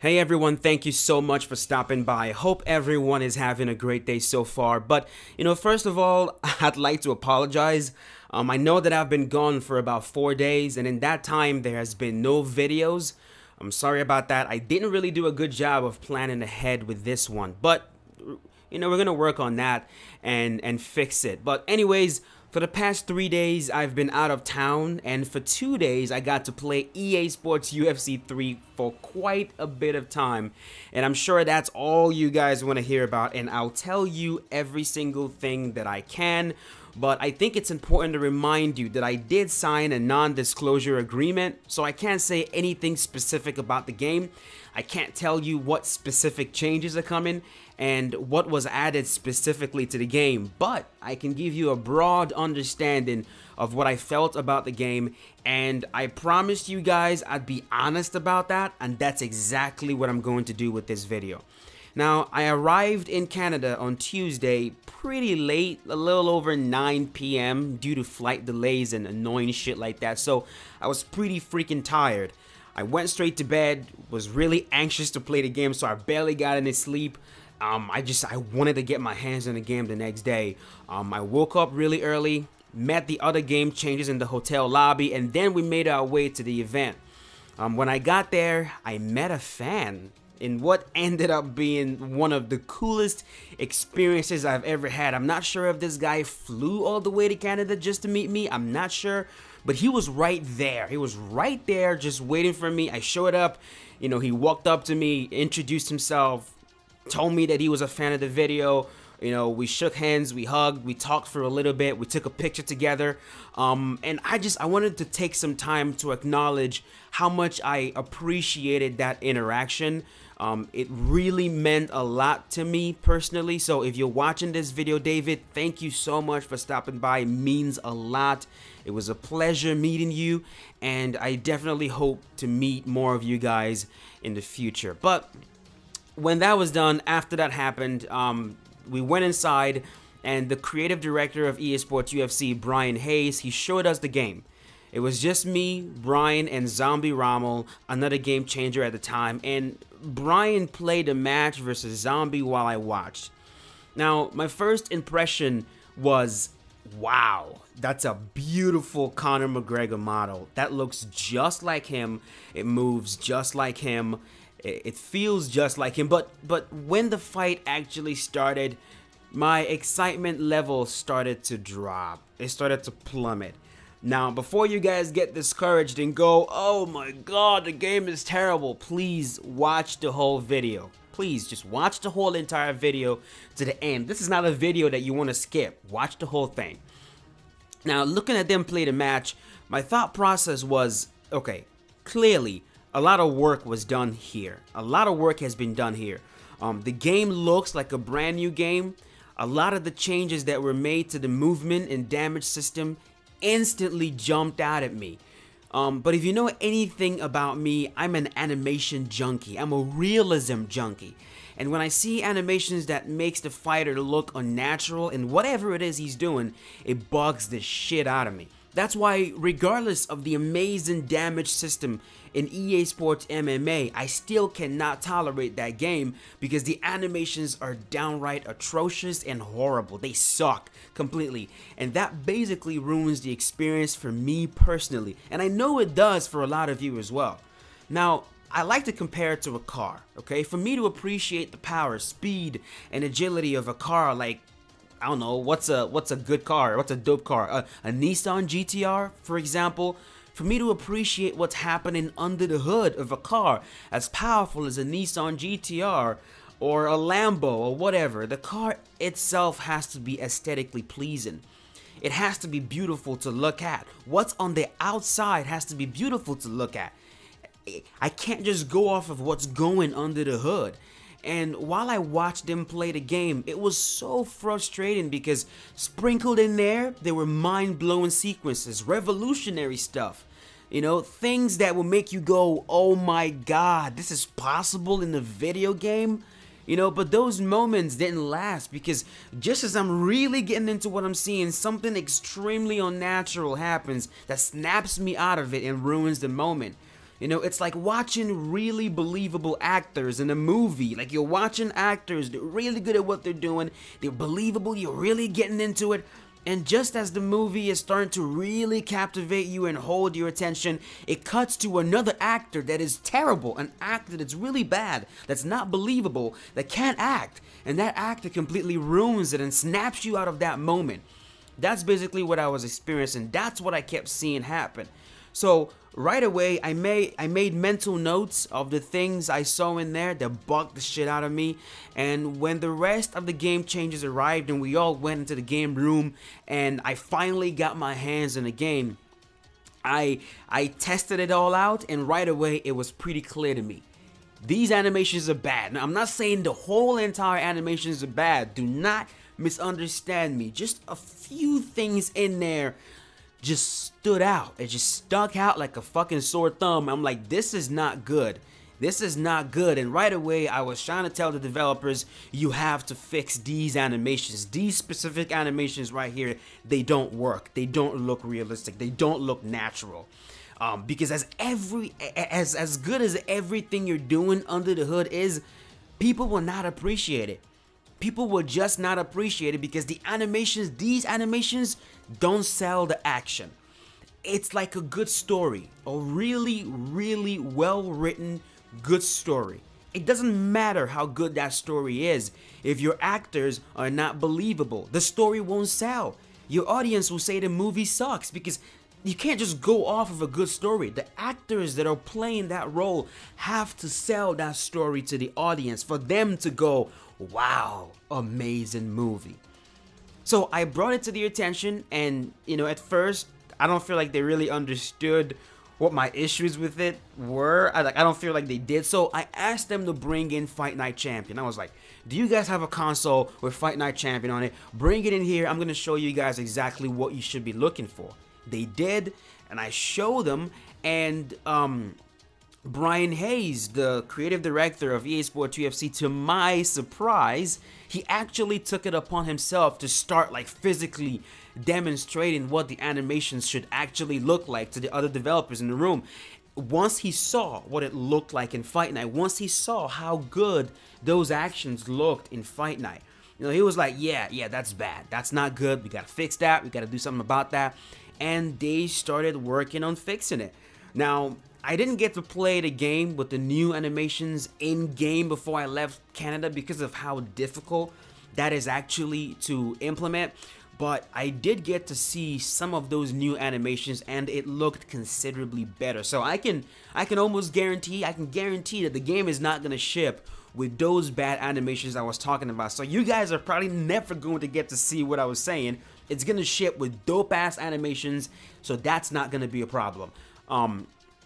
Hey everyone, thank you so much for stopping by. Hope everyone is having a great day so far. But, first of all, I'd like to apologize. I know that I've been gone for about 4 days, and in that time, there has been no videos. I'm sorry about that. I didn't really do a good job of planning ahead with this one. But, we're going to work on that and fix it. But anyways, for the past 3 days, I've been out of town, and for 2 days, I got to play EA Sports UFC 3 for quite a bit of time, and I'm sure that's all you guys want to hear about, and I'll tell you every single thing that I can, but I think it's important to remind you that I did sign a non-disclosure agreement, so I can't say anything specific about the game. I can't tell you what specific changes are coming and what was added specifically to the game, but I can give you a broad understanding of what I felt about the game, and I promised you guys I'd be honest about that, and that's exactly what I'm going to do with this video. Now, I arrived in Canada on Tuesday pretty late, a little over 9 p.m. due to flight delays and annoying shit like that, so I was pretty freaking tired. I went straight to bed, was really anxious to play the game, so I barely got any sleep. I wanted to get my hands on the game the next day. I woke up really early, met the other game changers in the hotel lobby, and then we made our way to the event. When I got there, I met a fan in what ended up being one of the coolest experiences I've ever had. I'm not sure if this guy flew all the way to Canada just to meet me. I'm not sure, but he was right there. He was right there just waiting for me. I showed up, he walked up to me, introduced himself, told me that he was a fan of the video. We shook hands, we hugged, we talked for a little bit, we took a picture together, and I wanted to take some time to acknowledge how much I appreciated that interaction. It really meant a lot to me personally, so if you're watching this video, David, thank you so much for stopping by. It means a lot. It was a pleasure meeting you, and I definitely hope to meet more of you guys in the future. But when that was done, after that happened, we went inside, and the creative director of EA Sports UFC, Brian Hayes, he showed us the game. It was just me, Brian, and Zombie Rommel, another game changer at the time, and Brian played a match versus Zombie while I watched. Now, my first impression was, wow, that's a beautiful Conor McGregor model. That looks just like him. It moves just like him. It feels just like him, but when the fight actually started, my excitement level started to drop. It started to plummet. Now, before you guys get discouraged and go, oh my god, the game is terrible, please watch the whole video. Please, just watch the whole entire video to the end. This is not a video that you want to skip. Watch the whole thing. Now, looking at them play the match, my thought process was, okay, clearly, a lot of work was done here. A lot of work has been done here. The game looks like a brand new game. A lot of the changes that were made to the movement and damage system instantly jumped out at me. But if you know anything about me, I'm an animation junkie. I'm a realism junkie. And when I see animations that makes the fighter look unnatural and whatever it is he's doing, it bugs the shit out of me. That's why, regardless of the amazing damage system in EA Sports MMA, I still cannot tolerate that game because the animations are downright atrocious and horrible. They suck completely, and that basically ruins the experience for me personally, and I know it does for a lot of you as well. Now, I like to compare it to a car, okay? For me to appreciate the power, speed, and agility of a car like, I don't know, what's a good car? What's a dope car? A Nissan GTR, for example. For me to appreciate what's happening under the hood of a car as powerful as a Nissan GTR or a Lambo or whatever, the car itself has to be aesthetically pleasing. It has to be beautiful to look at. What's on the outside has to be beautiful to look at. I can't just go off of what's going under the hood. And while I watched them play the game, it was so frustrating because sprinkled in there were mind-blowing sequences, revolutionary stuff. Things that will make you go, oh my god, this is possible in a video game? But those moments didn't last because just as I'm really getting into what I'm seeing, something extremely unnatural happens that snaps me out of it and ruins the moment. You know, it's like watching really believable actors in a movie. Like, you're watching actors, they're really good at what they're doing, they're believable, you're really getting into it. And just as the movie is starting to really captivate you and hold your attention, it cuts to another actor that is terrible, an actor that's really bad, that's not believable, that can't act. And that actor completely ruins it and snaps you out of that moment. That's basically what I was experiencing. That's what I kept seeing happen. So right away, I made mental notes of the things I saw in there that bugged the shit out of me. And when the rest of the game changes arrived and we all went into the game room and I finally got my hands in the game, I tested it all out, and right away it was pretty clear to me. These animations are bad. Now, I'm not saying the whole entire animations are bad. Do not misunderstand me. Just a few things in there just stood out. It just stuck out like a fucking sore thumb. I'm like, this is not good. This is not good. And right away, I was trying to tell the developers, you have to fix these animations. These specific animations right here, they don't work. They don't look realistic. They don't look natural. Because as good as everything you're doing under the hood is, people will not appreciate it. People will just not appreciate it because these animations don't sell the action. It's like a good story, a really, really well-written, good story. It doesn't matter how good that story is. If your actors are not believable, the story won't sell. Your audience will say the movie sucks because you can't just go off of a good story. The actors that are playing that role have to sell that story to the audience for them to go, wow, amazing movie. So I brought it to their attention, and you know, at first I don't feel like they really understood what my issues with it were. I don't feel like they did. So I asked them to bring in Fight Night Champion. I was like, do you guys have a console with Fight Night Champion on it? Bring it in here. I'm gonna show you guys exactly what you should be looking for. They did, and I showed them, and Brian Hayes, the creative director of EA Sports UFC, to my surprise, he actually took it upon himself to start like physically demonstrating what the animations should actually look like to the other developers in the room. Once he saw what it looked like in Fight Night, once he saw how good those actions looked in Fight Night, you know, he was like, yeah, that's bad. That's not good. We gotta fix that. We gotta do something about that. And they started working on fixing it. Now, I didn't get to play the game with the new animations in game before I left Canada because of how difficult that is actually to implement, but I did get to see some of those new animations and it looked considerably better. So I can almost guarantee, that the game is not going to ship with those bad animations I was talking about. So you guys are probably never going to get to see what I was saying. It's gonna ship with dope ass animations, so that's not gonna be a problem.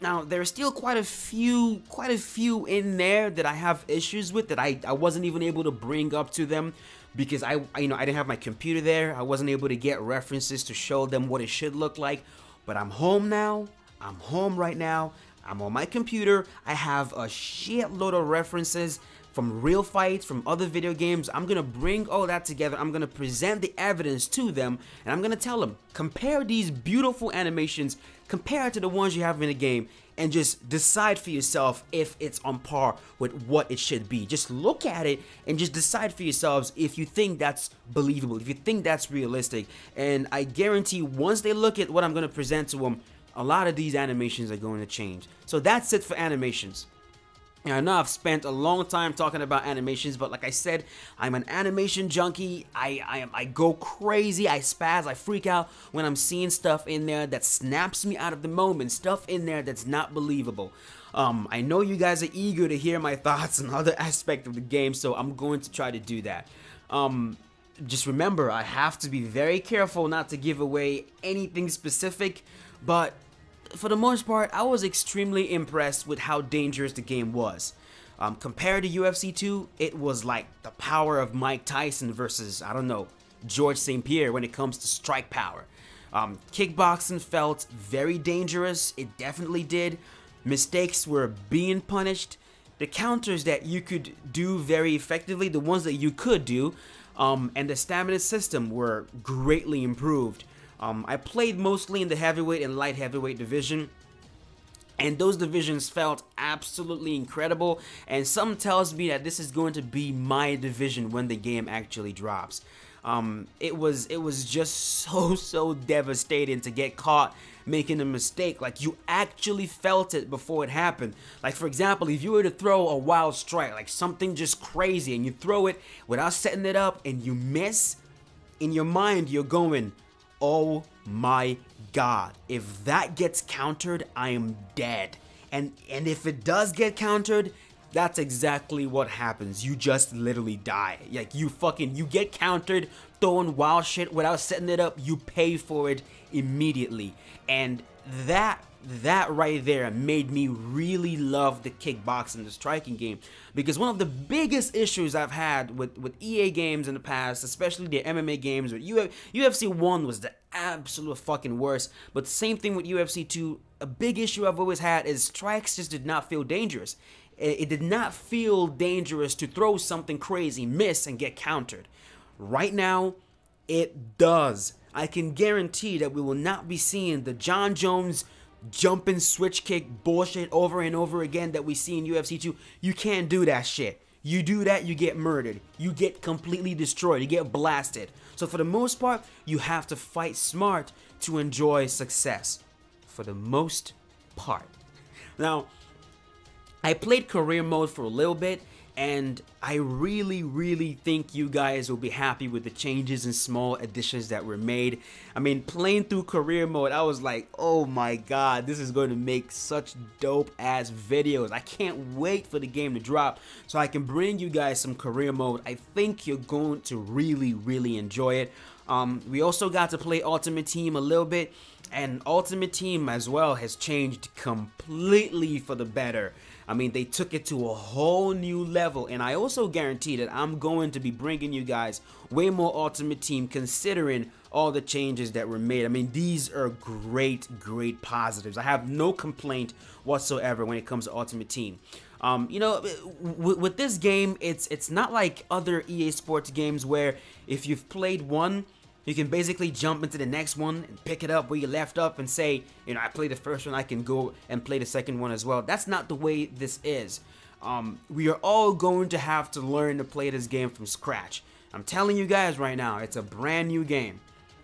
Now there's still quite a few in there that I have issues with that I wasn't even able to bring up to them because I didn't have my computer there. I wasn't able to get references to show them what it should look like. But I'm home now. I'm home right now. I'm on my computer. I have a shitload of references from real fights, from other video games. I'm gonna bring all that together. I'm gonna present the evidence to them, and I'm gonna tell them, compare these beautiful animations, compare it to the ones you have in the game, and just decide for yourself if it's on par with what it should be. Just look at it and just decide for yourselves if you think that's believable, if you think that's realistic. And I guarantee once they look at what I'm gonna present to them, a lot of these animations are going to change. So that's it for animations. Now, I know I've spent a long time talking about animations, but like I said, I'm an animation junkie. I go crazy, I spaz, I freak out when I'm seeing stuff in there that snaps me out of the moment, stuff in there that's not believable. I know you guys are eager to hear my thoughts on other aspects of the game, so I'm going to try to do that. Just remember, I have to be very careful not to give away anything specific, but for the most part, I was extremely impressed with how dangerous the game was. Compared to UFC 2, it was like the power of Mike Tyson versus, I don't know, George St. Pierre when it comes to strike power. Kickboxing felt very dangerous. It definitely did. Mistakes were being punished. The counters that you could do very effectively, the ones that you could do, and the stamina system were greatly improved. I played mostly in the heavyweight and light heavyweight division. And those divisions felt absolutely incredible, and some tells me that this is going to be my division when the game actually drops. It was just so devastating to get caught making a mistake. Like, you actually felt it before it happened. Like, for example, if you were to throw a wild strike, like something just crazy, and you throw it without setting it up and you miss, in your mind you're going, oh my god, if that gets countered, I am dead. And if it does get countered, that's exactly what happens. You just literally die. Like, you get countered throwing wild shit without setting it up, you pay for it immediately. And that right there made me really love the kickboxing, the striking game, because one of the biggest issues I've had with EA games in the past, especially the MMA games, with UFC 1 was the absolute fucking worst, but same thing with UFC 2, a big issue I've always had is strikes just did not feel dangerous. It did not feel dangerous to throw something crazy, miss, and get countered. Right now, it does. I can guarantee that we will not be seeing the John Jones jumping switch kick bullshit over and over again that we see in UFC 2. You can't do that shit. You do that, you get murdered. You get completely destroyed. You get blasted. So for the most part, you have to fight smart to enjoy success. For the most part. Now, I played career mode for a little bit, and I really think you guys will be happy with the changes and small additions that were made. I mean, playing through career mode, I was like, oh my god, this is going to make such dope ass videos. I can't wait for the game to drop so I can bring you guys some career mode. I think you're going to really enjoy it. We also got to play Ultimate Team a little bit, and Ultimate Team as well has changed completely for the better. I mean, they took it to a whole new level, and I also guarantee that I'm going to be bringing you guys way more Ultimate Team considering all the changes that were made. I mean, these are great positives. I have no complaint whatsoever when it comes to Ultimate Team. You know, with this game, it's not like other EA Sports games where if you've played one, you can basically jump into the next one and pick it up where you left up and say, you know, I played the first one, I can go and play the second one as well. That's not the way this is. We are all going to have to learn to play this game from scratch. I'm telling you guys right now, it's a brand new game.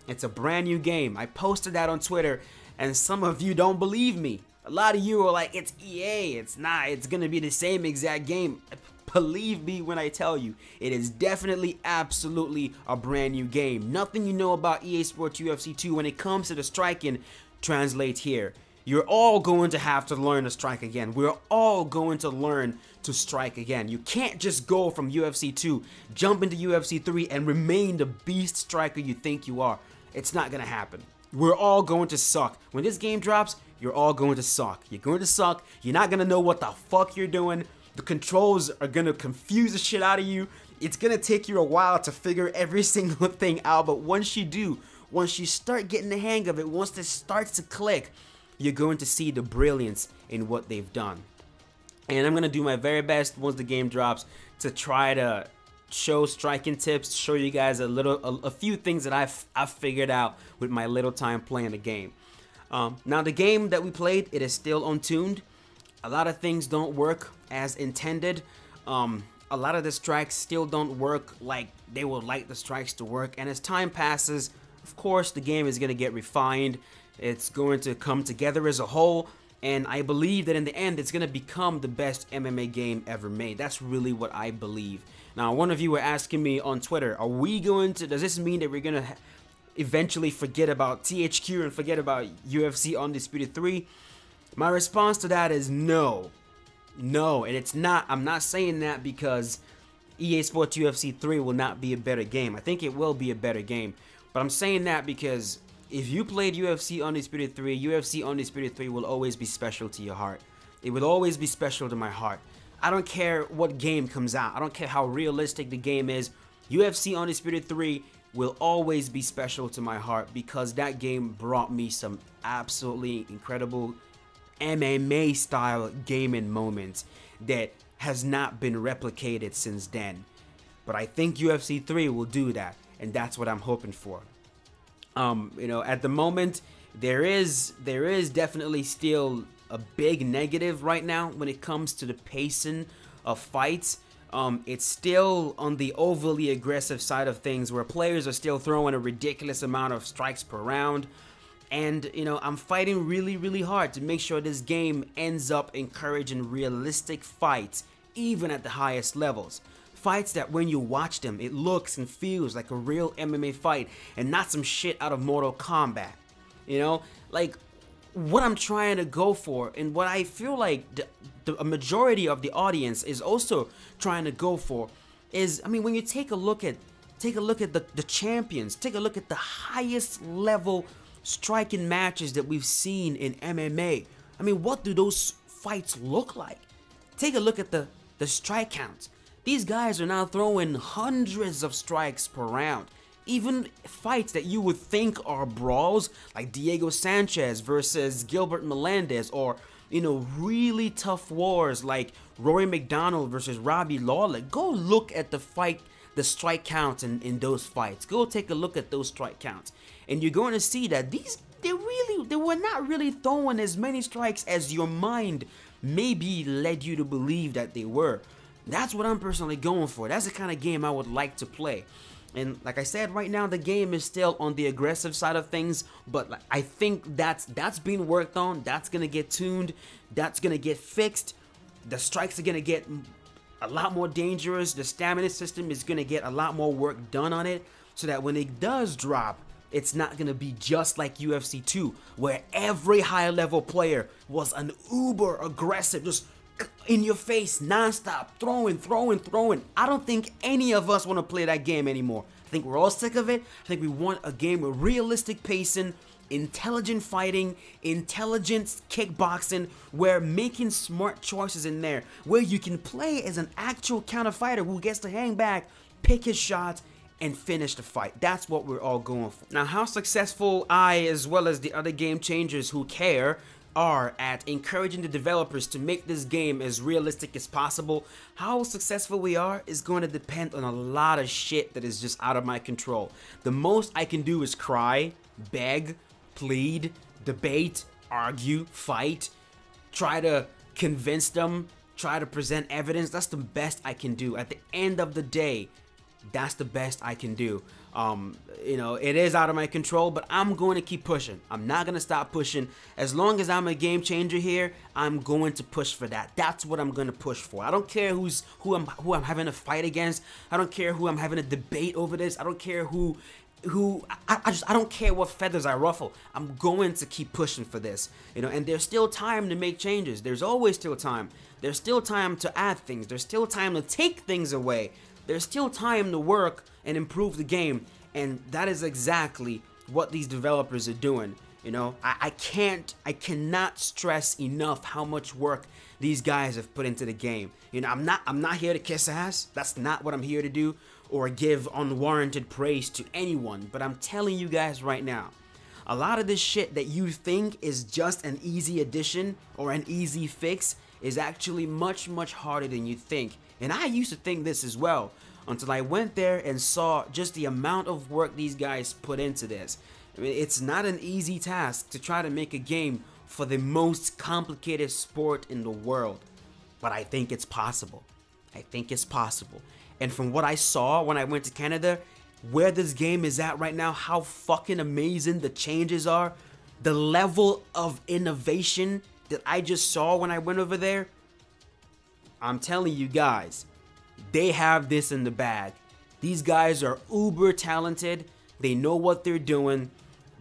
It's a brand new game. I posted that on Twitter, and some of you don't believe me. A lot of you are like, it's EA, it's not, it's gonna be the same exact game. Believe me when I tell you, it is definitely, absolutely a brand new game. Nothing you know about EA Sports UFC 2 when it comes to the striking translates here. You're all going to have to learn to strike again. We're all going to learn to strike again. You can't just go from UFC 2, jump into UFC 3, and remain the beast striker you think you are. It's not gonna happen. We're all going to suck. When this game drops, you're all going to suck. You're going to suck. You're not gonna know what the fuck you're doing. The controls are gonna confuse the shit out of you. It's gonna take you a while to figure every single thing out, but once you do, once you start getting the hang of it, once this starts to click, you're going to see the brilliance in what they've done. And I'm gonna do my very best once the game drops to try to show striking tips, show you guys a few things that I've figured out with my little time playing the game. Now the game that we played, it is still untuned. A lot of things don't work as intended. A lot of the strikes still don't work like they would like the strikes to work, and as time passes, of course, the game is going to get refined. It's going to come together as a whole, and I believe that in the end, it's going to become the best MMA game ever made. That's really what I believe. Now, one of you were asking me on Twitter, does this mean that we're going to eventually forget about THQ and forget about UFC Undisputed 3? My response to that is no. No, and it's not. I'm not saying that because EA Sports UFC 3 will not be a better game. I think it will be a better game. But I'm saying that because if you played UFC Undisputed 3, UFC Undisputed 3 will always be special to your heart. It will always be special to my heart. I don't care what game comes out. I don't care how realistic the game is. UFC Undisputed 3 will always be special to my heart because that game brought me some absolutely incredible MMA style gaming moments that has not been replicated since then. But I think UFC 3 will do that, and that's what I'm hoping for. You know, at the moment there is definitely still a big negative right now when it comes to the pacing of fights. It's still on the overly aggressive side of things, where players are still throwing a ridiculous amount of strikes per round. And, you know, I'm fighting really, really hard to make sure this game ends up encouraging realistic fights, even at the highest levels. Fights that when you watch them, it looks and feels like a real MMA fight and not some shit out of Mortal Kombat. You know, like what I'm trying to go for, and what I feel like a majority of the audience is also trying to go for, is, I mean, when you take a look at the champions, take a look at the highest level striking matches that we've seen in MMA. I mean, what do those fights look like? Take a look at the strike counts. These guys are now throwing hundreds of strikes per round. Even fights that you would think are brawls, like Diego Sanchez versus Gilbert Melendez, or, you know, really tough wars like Rory McDonald versus Robbie Lawler. Go look at the strike counts in those fights. Go take a look at those strike counts, and you're going to see that they were not really throwing as many strikes as your mind maybe led you to believe that they were. That's what I'm personally going for. That's the kind of game I would like to play. And like I said, right now the game is still on the aggressive side of things, but I think that's being worked on. That's gonna get tuned. That's gonna get fixed. The strikes are gonna get a lot more dangerous. The stamina system is gonna get a lot more work done on it, so that when it does drop, it's not gonna be just like UFC 2, where every high level player was an uber aggressive, just in your face, non-stop, throwing. I don't think any of us want to play that game anymore. I think we're all sick of it. I think we want a game with realistic pacing, intelligent fighting, intelligent kickboxing, where making smart choices in there, where you can play as an actual counter fighter who gets to hang back, pick his shots, and finish the fight. That's what we're all going for. Now, how successful I, as well as the other game changers who care, are at encouraging the developers to make this game as realistic as possible, how successful we are is going to depend on a lot of shit that is just out of my control. The most I can do is cry, beg, plead, debate, argue, fight, try to convince them, try to present evidence. That's the best I can do. At the end of the day, that's the best I can do. You know, it is out of my control, but I'm going to keep pushing. I'm not going to stop pushing. As long as I'm a game changer here, I'm going to push for that. That's what I'm going to push for. I don't care who I'm having a fight against. I don't care who I'm having a debate over this. I don't care I don't care what feathers I ruffle. I'm going to keep pushing for this, you know, and there's still time to make changes. There's always still time. There's still time to add things. There's still time to take things away. There's still time to work and improve the game, and that is exactly what these developers are doing. You know, I cannot stress enough how much work these guys have put into the game. You know, I'm not here to kiss ass. That's not what I'm here to do, or give unwarranted praise to anyone. But I'm telling you guys right now, a lot of this shit that you think is just an easy addition or an easy fix is actually much, much harder than you think. And I used to think this as well, until I went there and saw just the amount of work these guys put into this. I mean, it's not an easy task to try to make a game for the most complicated sport in the world. But I think it's possible. I think it's possible. And from what I saw when I went to Canada, where this game is at right now, how fucking amazing the changes are, the level of innovation that I just saw when I went over there, I'm telling you guys, they have this in the bag. These guys are uber talented. They know what they're doing.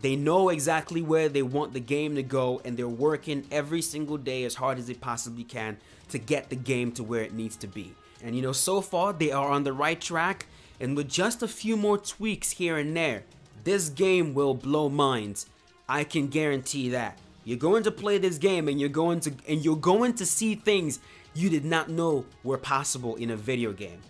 They know exactly where they want the game to go, and they're working every single day as hard as they possibly can to get the game to where it needs to be. And you know, so far they are on the right track, and with just a few more tweaks here and there, this game will blow minds. I can guarantee that. You're going to play this game, and you're going to see things you did not know were possible in a video game.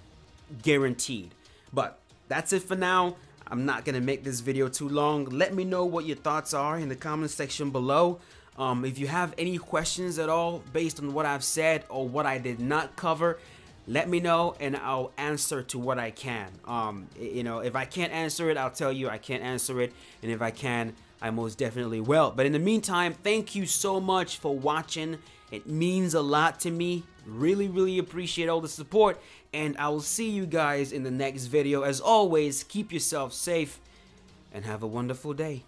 Guaranteed. But that's it for now. I'm not gonna make this video too long. Let me know what your thoughts are in the comment section below. If you have any questions at all based on what I've said or what I did not cover, let me know and I'll answer to what I can. You know, if I can't answer it, I'll tell you I can't answer it, and if I can, I most definitely will. But in the meantime, thank you so much for watching. It means a lot to me. Really appreciate all the support, and I will see you guys in the next video. As always, keep yourself safe and have a wonderful day.